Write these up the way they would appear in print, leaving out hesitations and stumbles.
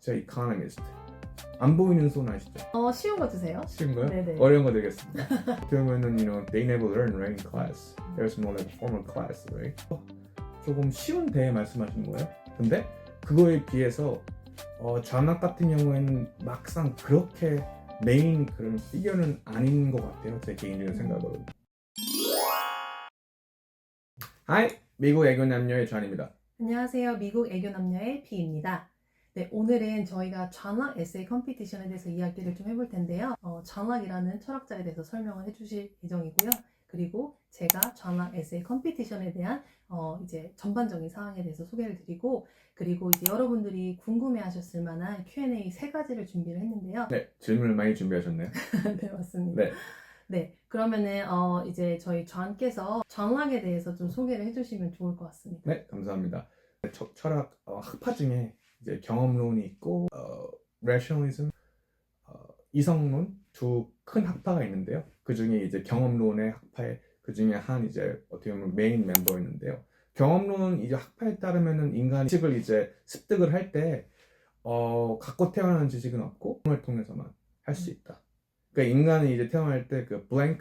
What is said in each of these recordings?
철학자 이코노미스트. 안 보이는 손 아시죠? 쉬운 거 주세요. 쉬운 거요? 네네. 어려운 거 되겠습니다. 그러면은 they never learn right in class. There's no like formal class, right? 조금 쉬운 대에 말씀하시는 거예요. 근데 그거에 비해서 전학 같은 경우에는 막상 그렇게 메인 그런 피겨는 아닌 것 같아요. 제 개인적인 생각으로는. 하이, 미국 애교 남녀의 존입니다. 안녕하세요. 미국 애교 남녀의 비입니다. 네, 오늘은 저희가 전학 에세이 컴피티션에 대해서 이야기를 좀 해볼 텐데요. 전학이라는 철학자에 대해서 설명을 해주실 예정이고요. 그리고 제가 전학 에세이 컴피티션에 대한 이제 전반적인 사항에 대해서 소개를 드리고, 그리고 이제 여러분들이 궁금해하셨을 만한 Q&A 3가지를 준비를 했는데요. 네, 질문을 많이 준비하셨네요. 네, 맞습니다. 네. 네, 그러면은 이제 저희 존께서 전학에 대해서 좀 소개를 해주시면 좋을 것 같습니다. 네, 감사합니다. 철학 학파 중에 이제 경험론이 있고 rationalism, 이성론 두 큰 학파가 있는데요. 그 중에 이제 경험론의 학파에 그 중에 한 이제 어떻게 보면 메인 멤버였는데요. 경험론 이제 학파에 따르면은 인간이 지식을 이제 습득을 할 때 갖고 태어나는 지식은 없고 경험을 통해서만 할 수 있다. 그러니까 인간이 이제 태어날 때 그 blank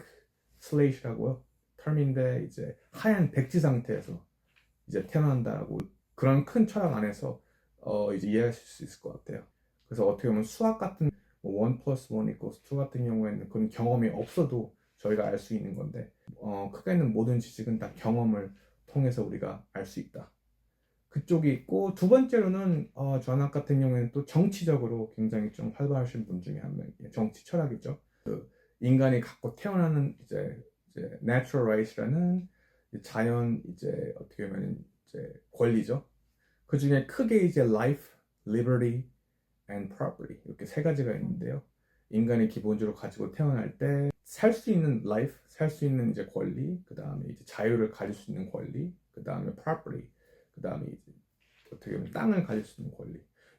slate라고요. 텀인데 이제 하얀 백지 상태에서 이제 태어난다라고 그런 큰 철학 안에서 이제 이해하실 수 있을 것 같아요. 그래서 어떻게 보면 수학 같은 1 plus 1 equals 2 같은 경우에는 그런 경험이 없어도 저희가 알 수 있는 건데 크게는 모든 지식은 다 경험을 통해서 우리가 알 수 있다. 그쪽이 있고 두 번째로는 전학 같은 경우에는 또 정치적으로 굉장히 좀 활발하신 분 중에 한 명이에요. 정치 철학이죠. 그 인간이 갖고 태어나는 이제 natural right이라는 자연 이제 어떻게 보면 이제 권리죠. 그 중에 크게 이제 life, liberty, and property 이렇게 3가지가 있는데요. 인간이 기본적으로 가지고 태어날 때 살 수 있는 life, 살 수 있는 이제 권리, 그 다음에 이제 자유를 가질 수 있는 권리, 그 다음에 property, 그 다음에 이제 어떻게 보면 땅을 가질 수 있는 권리.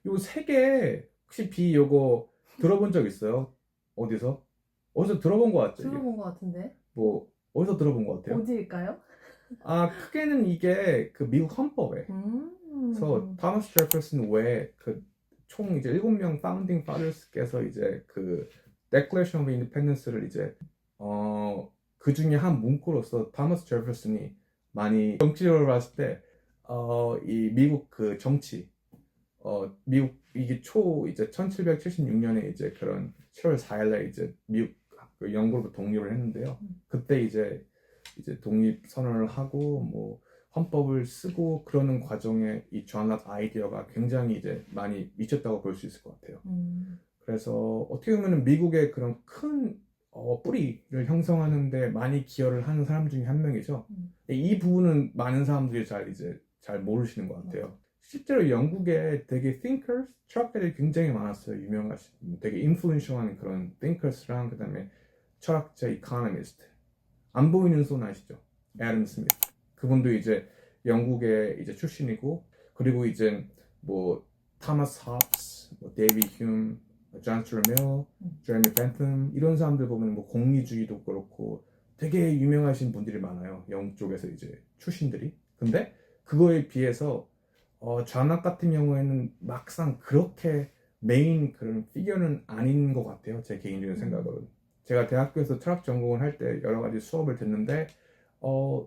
요 3개 혹시 비 요거 들어본 적 있어요? 어디서? 어디서 들어본 것 같죠? 이게? 들어본 것 같은데? 뭐 어디서 들어본 것 같아요? 어디일까요? 크게는 이게 그 미국 헌법에 그래서 토마스 제퍼슨 외에 그 총 이제 7명 파운딩 파더스께서 이제 그 Declaration of Independence를 이제 그 중에 한 문구로서 토마스 제퍼슨이 많이 정치적으로 봤을 때 이 미국 그 정치 미국 이게 이제 1776년에 이제 그런 7월 4일에 이제 미국 그 영국으로 독립을 했는데요. 그때 이제 독립 선언을 하고 뭐 헌법을 쓰고 그러는 과정에 이 전학 아이디어가 굉장히 이제 많이 미쳤다고 볼 수 있을 것 같아요. 그래서 어떻게 보면 미국의 그런 큰 뿌리를 형성하는데 많이 기여를 하는 사람 중에 한 명이죠. 이 부분은 많은 사람들이 잘 모르시는 것 같아요. 실제로 영국에 되게 thinkers, 철학자들이 굉장히 많았어요. 유명하신 되게 influential한 그런 thinkers랑 그다음에 철학자 economist. 안 보이는 손 아시죠? 애덤 스미스. 그분도 이제 영국의 이제 출신이고, 그리고 이제 뭐 토마스 홉스, 뭐 데이비 휴me, 존 스튜어트 밀, 제레미 벤텀 이런 사람들 보면 뭐 공리주의도 그렇고 되게 유명하신 분들이 많아요. 영국 쪽에서 이제 출신들이. 근데 그거에 비해서 전학 같은 경우에는 막상 그렇게 메인 그런 피겨는 아닌 것 같아요. 제 개인적인 생각으로는. 제가 대학교에서 철학 전공을 할 때 여러 가지 수업을 듣는데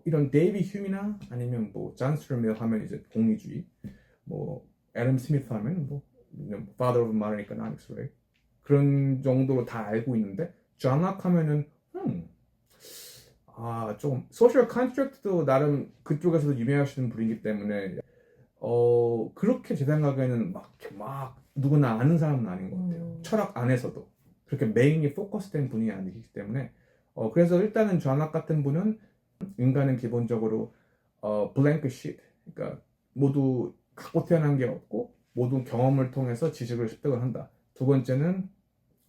이런 데이비 휴미나 아니면 뭐 존 스튜어트 밀 하면 이제 공리주의, 뭐 애덤 스미스 하면 뭐 father of modern economics, right? 그런 정도로 다 알고 있는데 전학 하면은 조금 소셜 컨스트럭트도 나름 그쪽에서도 유명하시는 분이기 때문에 그렇게 제 생각에는 막 누구나 아는 사람은 아닌 것 같아요. 철학 안에서도 그렇게 메인이 포커스된 분이 아니기 때문에 그래서 일단은 전학 같은 분은 인간은 기본적으로 blank sheet, 그러니까 모두 갖고 태어난 게 없고 모든 경험을 통해서 지식을 습득을 한다. 두 번째는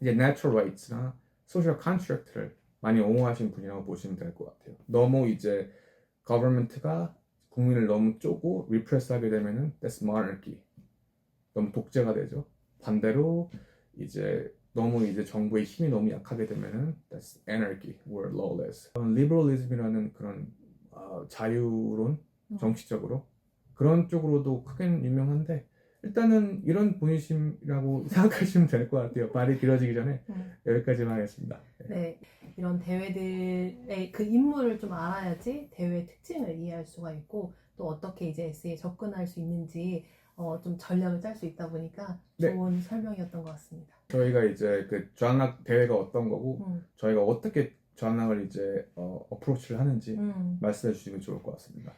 이제 natural rights나 social construct를 많이 옹호하신 분이라고 보시면 될 것 같아요. 너무 이제 government가 국민을 너무 쪼고 repress하게 되면은 that's monarchy, 너무 독재가 되죠. 반대로 이제 너무 이제 정부의 힘이 너무 약하게 되면은 that's anarchy, we're lawless. liberalism이라는 그런 자유론, 정치적으로 그런 쪽으로도 크게는 유명한데 일단은 이런 분이심이라고 생각하시면 될 것 같아요. 말이 길어지기 전에 여기까지만 하겠습니다. 네, 이런 대회들의 그 인물을 좀 알아야지 대회 특징을 이해할 수가 있고 또 어떻게 이제 에세이에 접근할 수 있는지 좀 전략을 짤 수 있다 보니까 네. 좋은 설명이었던 것 같습니다. 저희가 이제 그 전학 대회가 어떤 거고 저희가 어떻게 전학을 이제 어프로치를 하는지 말씀해 주시면 좋을 것 같습니다.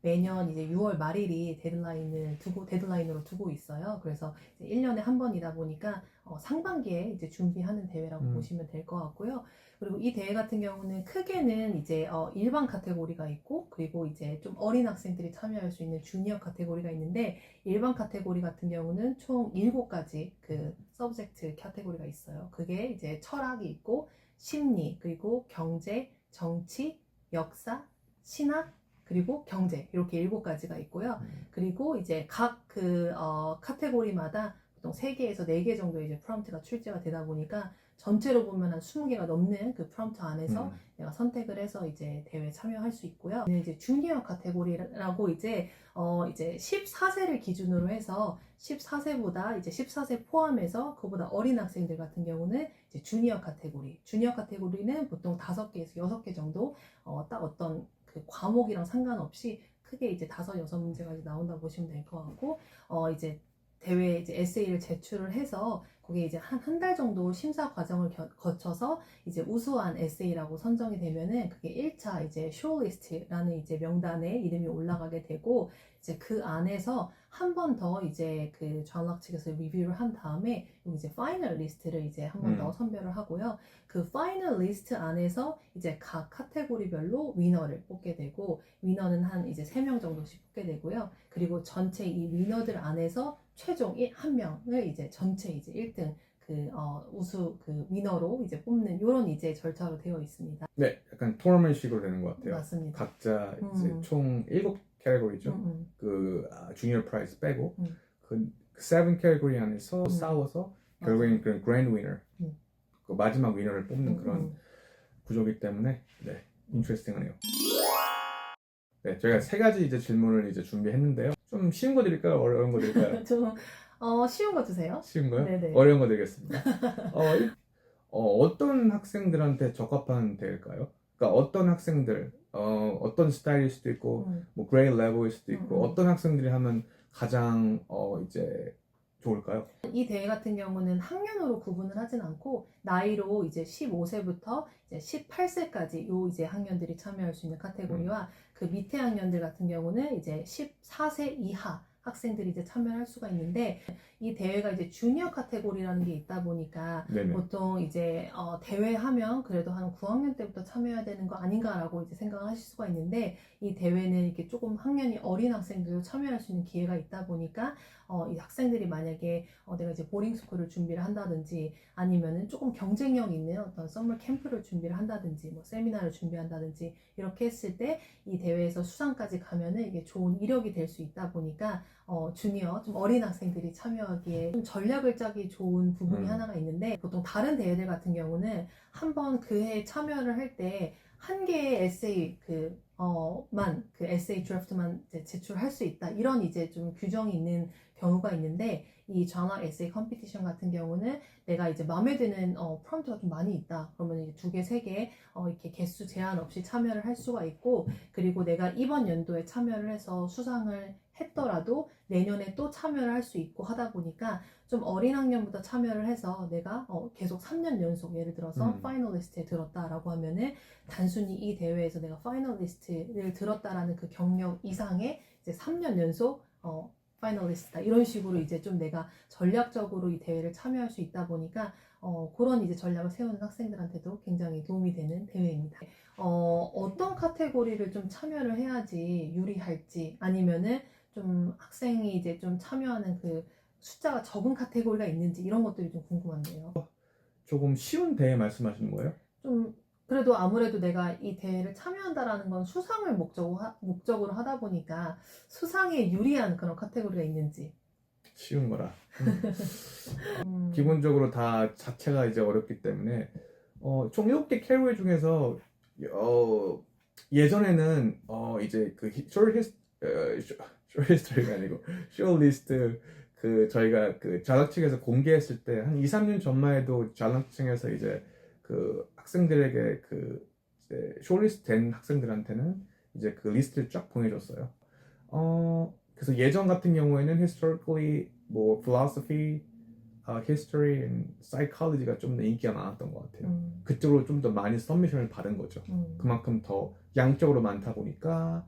매년 이제 6월 말일이 데드라인으로 두고 있어요. 그래서 이제 1년에 한 번이다 보니까 상반기에 이제 준비하는 대회라고 보시면 될 것 같고요. 그리고 이 대회 같은 경우는 크게는 이제 일반 카테고리가 있고 그리고 이제 좀 어린 학생들이 참여할 수 있는 주니어 카테고리가 있는데 일반 카테고리 같은 경우는 총 7가지 그 서브젝트 카테고리가 있어요. 그게 이제 철학이 있고 심리, 그리고 경제, 정치, 역사, 신학, 그리고 경제 이렇게 7가지가 있고요. 그리고 이제 각 그 카테고리마다 보통 3개에서 4개 정도 이제 프롬프트가 출제가 되다 보니까 전체로 보면 한 20개가 넘는 그 프롬프트 안에서 내가 선택을 해서 이제 대회에 참여할 수 있고요. 이제 주니어 카테고리라고 이제 14세를 기준으로 해서 14세보다 이제 14세 포함해서 그보다 어린 학생들 같은 경우는 이제 주니어 카테고리는 보통 5개에서 6개 정도 딱 어떤 그 과목이랑 상관없이 크게 이제 5-6문제까지 나온다고 보시면 될 것 같고 이제 대회 이제 에세이를 제출을 해서 거기에 이제 한 달 정도 심사 과정을 거쳐서 이제 우수한 에세이라고 선정이 되면은 그게 1차 이제 쇼리스트라는 이제 명단에 이름이 올라가게 되고 이제 그 안에서 한 번 더 이제 그 전학 측에서 리뷰를 한 다음에 이제 파이널 리스트를 이제 한 번 더 선별을 하고요. 그 파이널 리스트 안에서 이제 각 카테고리별로 위너를 뽑게 되고 위너는 한 이제 3명 정도씩 뽑게 되고요. 그리고 전체 이 위너들 안에서 최종 1명을 이제 전체 이제 1등 우수 그 위너로 이제 뽑는 이런 이제 절차로 되어 있습니다. 네, 약간 토너먼트식으로 되는 것 같아요. 맞습니다. 각자 이제 총 7캐리고리죠. 그 주니어 프라이즈 빼고 그 7 캐리고리 안에서 싸워서 결국엔 그 그랜드 위너, 그 마지막 위너를 뽑는 그런 구조이기 때문에 네, 인트레스팅하네요. 네, 저희가 3가지 이제 질문을 이제 준비했는데요. 좀 쉬운 거 드릴까요? 어려운 거 드릴까요? 좀 쉬운 거 주세요. 쉬운 거요? 네네. 어려운 거 드리겠습니다. 어떤 학생들한테 적합한 대회일까요? 그러니까 어떤 학생들, 어떤 스타일일 수도 있고, 뭐 그레이드 레벨일 수도 있고, 어떤 학생들이 하면 가장 이제 좋을까요? 이 대회 같은 경우는 학년으로 구분을 하진 않고 나이로 이제 15세부터 이제 18세까지 요 이제 학년들이 참여할 수 있는 카테고리와 그 밑에 학년들 같은 경우는 이제 14세 이하 학생들이 이제 참여할 수가 있는데 이 대회가 이제 주니어 카테고리라는 게 있다 보니까 네네. 보통 이제 대회하면 그래도 한 9학년 때부터 참여해야 되는 거 아닌가라고 이제 생각을 하실 수가 있는데 이 대회는 이렇게 조금 학년이 어린 학생들도 참여할 수 있는 기회가 있다 보니까 이 학생들이 만약에 내가 이제 보딩 스쿨을 준비를 한다든지 아니면은 조금 경쟁력 있는 어떤 썸머 캠프를 준비를 한다든지 뭐 세미나를 준비한다든지 이렇게 했을 때 이 대회에서 수상까지 가면은 이게 좋은 이력이 될 수 있다 보니까 주니어 좀 어린 학생들이 참여하기에 좀 전략을 짜기 좋은 부분이 하나가 있는데 보통 다른 대회들 같은 경우는 한번 그 해에 참여를 할 때 한 개의 에세이 그 에세이 드래프트만 이제 제출할 수 있다 이런 이제 좀 규정이 있는 경우가 있는데 이 전학 에세이 컴피티션 같은 경우는 내가 이제 마음에 드는 프롬프트가 좀 많이 있다 그러면 이제 2개, 3개 이렇게 개수 제한 없이 참여를 할 수가 있고 그리고 내가 이번 연도에 참여를 해서 수상을 했더라도 내년에 또 참여를 할 수 있고 하다 보니까 좀 어린 학년부터 참여를 해서 내가 계속 3년 연속 예를 들어서 파이널리스트에 들었다라고 하면은 단순히 이 대회에서 내가 파이널리스트를 들었다라는 그 경력 이상의 이제 3년 연속 파이널리스트다 이런 식으로 이제 좀 내가 전략적으로 이 대회를 참여할 수 있다 보니까 그런 이제 전략을 세우는 학생들한테도 굉장히 도움이 되는 대회입니다. 어떤 카테고리를 좀 참여를 해야지 유리할지 아니면은 좀 학생이 이제 좀 참여하는 그 숫자가 적은 카테고리가 있는지 이런 것들이 좀 궁금한데요. 조금 쉬운 대회 말씀하시는 거예요? 좀 그래도 아무래도 내가 이 대회를 참여한다라는 건 수상을 목적으로 하다 보니까 수상에 유리한 그런 카테고리가 있는지. 쉬운 거라. 기본적으로 다 자체가 이제 어렵기 때문에 총 7개 캐리고리 중에서 예전에는 이제 그 쇼리스트리가 아니고 쇼리스트 그 저희가 그 전학 측에서 공개했을 때 한 2, 3년 전만 해도 전학층에서 이제 그 학생들에게 그 이제 쇼리스트 된 학생들한테는 이제 그 리스트를 쫙 보내줬어요. 그래서 예전 같은 경우에는 historically 뭐 philosophy, history, and psychology가 좀 더 인기가 많았던 것 같아요. 그쪽으로 좀 더 많이 서미션을 받은 거죠. 그만큼 더 양적으로 많다 보니까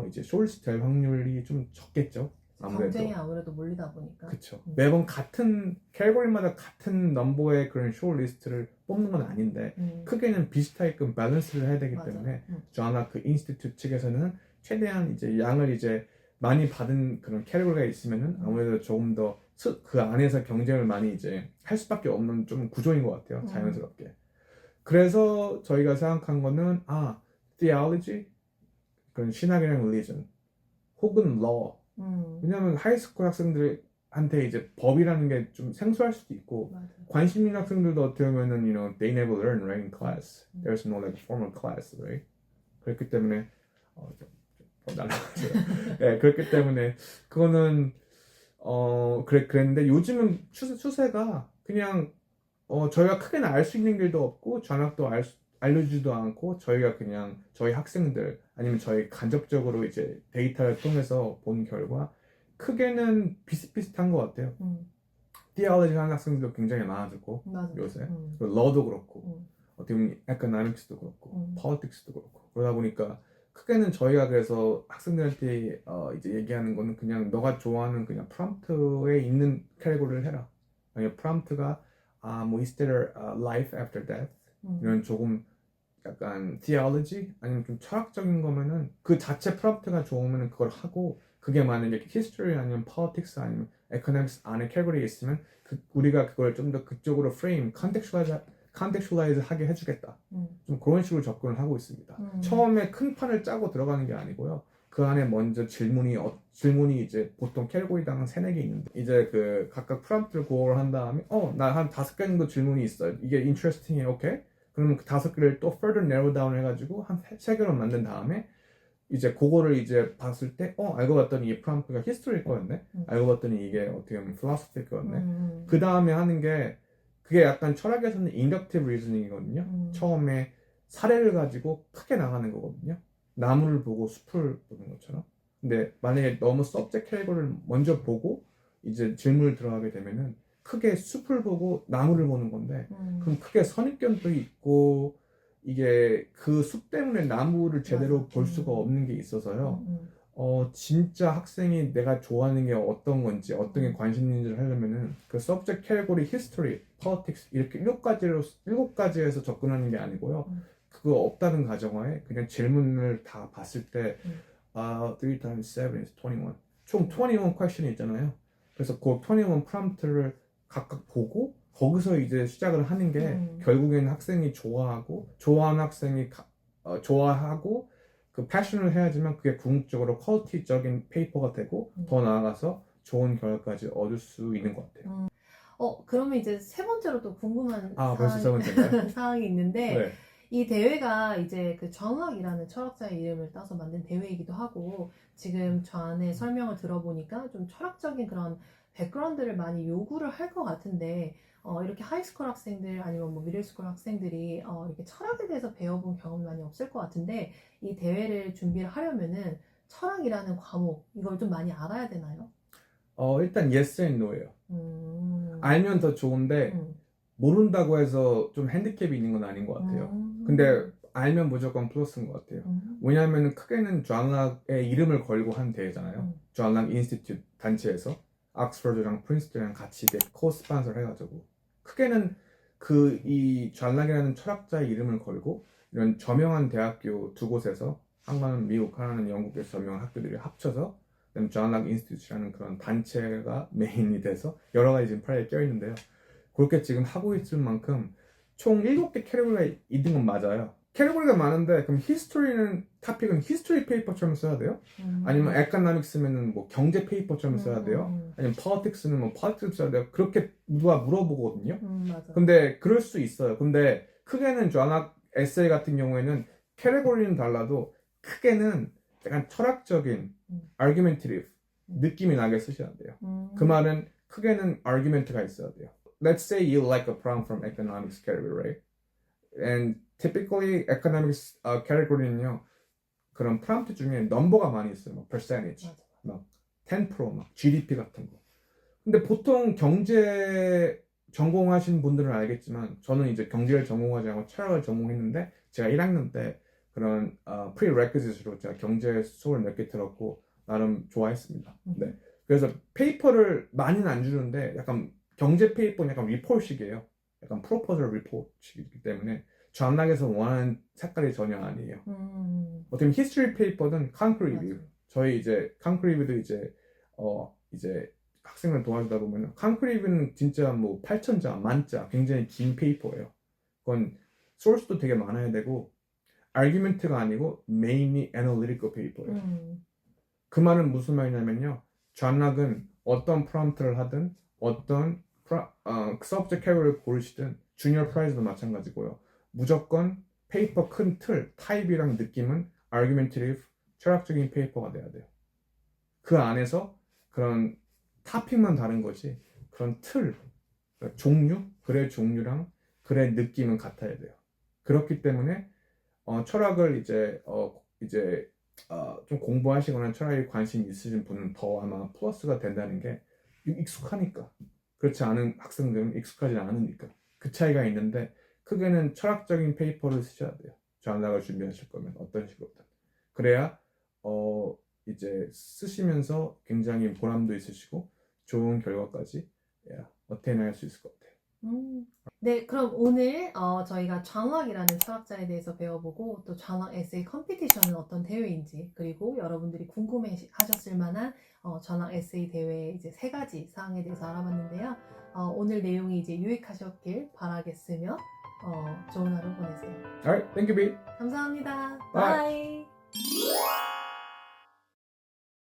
이제 쇼리스트 될 확률이 좀 적겠죠. 아무래도. 경쟁이 아무래도 몰리다 보니까. 그쵸. 매번 같은 캐리고리마다 같은 넘버의 그런 쇼리스트를 뽑는 건 아닌데 크게는 비슷하게끔 밸런스를 해야 되기 맞아. 때문에 저나 그 인스티튜트 측에서는 최대한 이제 양을 이제 많이 받은 그런 캐리고리가 있으면은 아무래도 조금 더 그 안에서 경쟁을 많이 이제 할 수밖에 없는 좀 구조인 것 같아요. 자연스럽게. 그래서 저희가 생각한 거는 theology, 그런 신학이랑 religion, 혹은 law. 왜냐면 하이스쿨 학생들한테 이제 법이라는 게 좀 생소할 수도 있고 맞아. 관심 있는 학생들도 어떻게 보면은 they never learn right in class. There's no like formal class, right? 그렇기 때문에 날라갔어요. 네, 그렇기 때문에 그거는 그랬는데 요즘은 추세가 그냥 저희가 크게는 알 수 있는 길도 없고 전학도 알려주지도 않고 저희가 그냥 저희 학생들 아니면 저희 간접적으로 이제 데이터를 통해서 본 결과 크게는 비슷비슷한 것 같아요. theology 하는 학생들도 굉장히 많아지고 맞아. 요새 law도 그렇고 어떻게 보면 economics도 그렇고 politics도 그렇고 그러다 보니까 크게는 저희가 그래서 학생들한테 이제 얘기하는 거는 그냥 너가 좋아하는 그냥 프롬프트에 있는 캐리고리를 해라. 아니면 프롬프트가 뭐 is there a life after death? 이런 조금 약간 theology 아니면 좀 철학적인 거면은 그 자체 프롬프트가 좋으면 그걸 하고 그게 만약에 history 아니면 politics 아니면 economics 안에 캐리고리에 있으면 우리가 그걸 좀 더 그쪽으로 frame, contextualize 하게 해주겠다. 좀 그런 식으로 접근을 하고 있습니다. 처음에 큰 판을 짜고 들어가는 게 아니고요. 그 안에 먼저 질문이 이제 보통 캐리고리당 3-4개 있는데 이제 그 각각 프롬프트를 고를 한 다음에 나 한 5개 정도 질문이 있어. 이게 interesting해, 오케이? 그러면 그 5개를 또 further narrow down 해가지고 한 3개로 만든 다음에 이제 그거를 이제 봤을 때 알고 봤더니 이 프롬프트가 history일 거였네. 알고 봤더니 이게 어떻게 보면 philosophy일 거였네. 그 다음에 하는 게 그게 약간 철학에서는 inductive reasoning이거든요. 처음에 사례를 가지고 크게 나가는 거거든요. 나무를 보고 숲을 보는 것처럼. 근데 만약에 너무 subject category를 먼저 보고 이제 질문을 들어가게 되면은 크게 숲을 보고 나무를 보는 건데 그럼 크게 선입견도 있고 이게 그 숲 때문에 나무를 제대로 볼 수가 없는 게 있어서요. 진짜 학생이 내가 좋아하는 게 어떤 건지 어떤 게 관심 있는지를 하려면은 그 subject category, history, politics 이렇게 7가지에서 접근하는 게 아니고요. 그거 없다는 가정하에 그냥 질문을 다 봤을 때 3 times 7 is 21. 총 21 question이 있잖아요. 그래서 그 21 prompt를 각각 보고 거기서 이제 시작을 하는 게 결국에는 학생이 좋아하는 학생이 좋아하고 그 패션을 해야지만 그게 궁극적으로 퀄리티적인 페이퍼가 되고 더 나아가서 좋은 결과까지 얻을 수 있는 것 같아요. 그러면 이제 3번째로 또 궁금한 벌써 3번째인가요? 사항이 있는데 네. 이 대회가 이제 그 정학이라는 철학자의 이름을 따서 만든 대회이기도 하고 지금 저 안에 설명을 들어보니까 좀 철학적인 그런 백그라운드를 많이 요구를 할 것 같은데 이렇게 하이스쿨 학생들 아니면 뭐 미들스쿨 학생들이 이렇게 철학에 대해서 배워본 경험이 많이 없을 것 같은데 이 대회를 준비를 하려면은 철학이라는 과목 이걸 좀 많이 알아야 되나요? 일단 yes and no예요. 알면 더 좋은데 모른다고 해서 좀 핸디캡이 있는 건 아닌 것 같아요. 근데 알면 무조건 플러스인 것 같아요. 왜냐하면 크게는 존락의 이름을 걸고 한 대회잖아요. 존락 인스티튜트 단체에서 옥스퍼드랑 프린스턴이랑 같이 코스판서를 해가지고 크게는 이 존락이라는 철학자의 이름을 걸고 이런 저명한 대학교 2곳에서 하나는 미국, 하나는 영국에서 저명한 학교들이 합쳐서 존락 인스티튜트라는 그런 단체가 메인이 돼서 여러 가지 지금 프라이에 껴있는데요. 그렇게 지금 하고 있을 만큼 총 7개 캐리고리가 있는 건 맞아요. 캐리고리가 많은데 그럼 히스토리는 토픽은 히스토리 페이퍼처럼 써야 돼요? 아니면 에코노믹스면은 뭐 경제 페이퍼처럼 써야 돼요? 아니면 politics는 뭐 politics 써야 돼요? 그렇게 누가 물어보거든요. 맞아. 근데 그럴 수 있어요. 근데 크게는 존락 에세이 같은 경우에는 캐리고리는 달라도 크게는 약간 철학적인 argumentative, 느낌이 나게 쓰셔야 돼요. 그 말은 크게는 argument가 있어야 돼요. Let's say you like a problem from economics category, right? And typically economics category는요, 그런 프롬프트 중에 넘버가 많이 있어요. 막 percentage, 막 10%, 막 GDP 같은 거. 근데 보통 경제 전공하신 분들은 알겠지만 저는 이제 경제를 전공하지 않고 철학을 전공했는데 제가 1학년 때 그런 prerequisite로 제가 경제 수업을 몇 개 들었고 나름 좋아했습니다. 네. 그래서 페이퍼를 많이는 안 주는데 약간 경제 페이퍼는 약간 리포트식이에요. 약간 프로포절 리포트식이기 때문에 전학에서 원하는 색깔이 전혀 아니에요. 어떻게 보면 history paper는 concrete review. 저희 이제 concrete review도 이제 학생을 도와주다 보면 concrete review는 진짜 뭐 8,000자, 만자 굉장히 긴 페이퍼예요. 그건 소스도 되게 많아야 되고 argument가 아니고 mainly analytical paper예요. 그 말은 무슨 말이냐면요. 전학은 어떤 프롬프트를 하든 어떤 subject category를 고르시든 주니어 프라이즈도 마찬가지고요. 무조건 페이퍼 큰 틀, 타입이랑 느낌은 argumentative, 철학적인 페이퍼가 돼야 돼요. 그 안에서 그런 토픽만 다른 거지 그런 틀, 종류, 글의 종류랑 글의 느낌은 같아야 돼요. 그렇기 때문에 철학을 이제 좀 공부하시거나 철학에 관심 있으신 분은 더 아마 플러스가 된다는 게 익숙하니까. 그렇지 않은 학생들은 익숙하지 않으니까. 그 차이가 있는데 크게는 철학적인 페이퍼를 쓰셔야 돼요. 전학을 준비하실 거면 어떤 식으로든. 그래야 이제 쓰시면서 굉장히 보람도 있으시고 좋은 결과까지 어테인할 수 있을 것 같아요. 네, 그럼 오늘 저희가 전학이라는 철학자에 대해서 배워보고 또 전학 에세이 컴피티션은 어떤 대회인지 그리고 여러분들이 궁금해 하셨을 만한 전학 에세이 대회의 이제 3가지 사항에 대해서 알아봤는데요. 오늘 내용이 이제 유익하셨길 바라겠으며 좋은 하루 보내세요. Alright, thank you, B. 감사합니다. Bye. 바이.